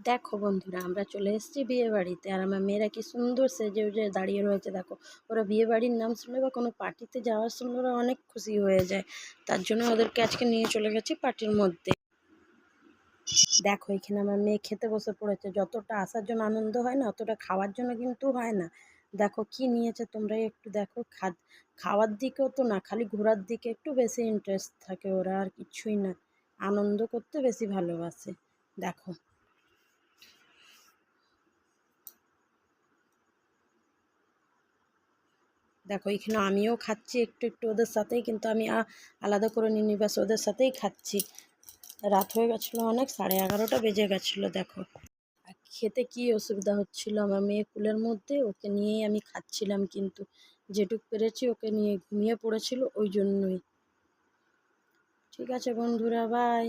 দেখো বন্ধুরা, আমরা চলে এসেছি বিয়ে বাড়িতে। আর আমার মেয়েরা কি সুন্দর সেজে উজে দাঁড়িয়ে রয়েছে। দেখো, ওরা বিয়ে বাড়ির নাম শুনলে বা কোনো পার্টিতে যাওয়ার শুনলে ওরা অনেক খুশি হয়ে যায়। তার জন্য ওদেরকে আজকে নিয়ে চলে গেছি পার্টির মধ্যে। দেখো, এখানে আমার মেয়ে খেতে বসে পড়েছে। যতটা আসার জন্য আনন্দ হয় না, অতটা খাওয়ার জন্য কিন্তু হয় না। দেখো কি নিয়েছে, তোমরাই একটু দেখো। খাওয়ার দিকেও তো না, খালি ঘোরার দিকে একটু বেশি ইন্টারেস্ট থাকে ওরা, আর কিছুই না। আনন্দ করতে বেশি ভালোবাসে। দেখো, দেখো এখানে আমিও খাচ্ছি একটু একটু ওদের সাথেই, কিন্তু আমি আলাদা করে নিইনি, ব্যাস ওদের সাথেই খাচ্ছি। রাত হয়ে গেছিলো অনেক, 11:30 বেজে গেছিলো। দেখো, আর খেতে কি অসুবিধা হচ্ছিল, আমার মেয়ে কুলের মধ্যে, ওকে নিয়েই আমি খাচ্ছিলাম, কিন্তু যেটুক পেরেছি ওকে নিয়ে ঘুমিয়ে পড়েছিল, ওই জন্যই। ঠিক আছে বন্ধুরা, বাই।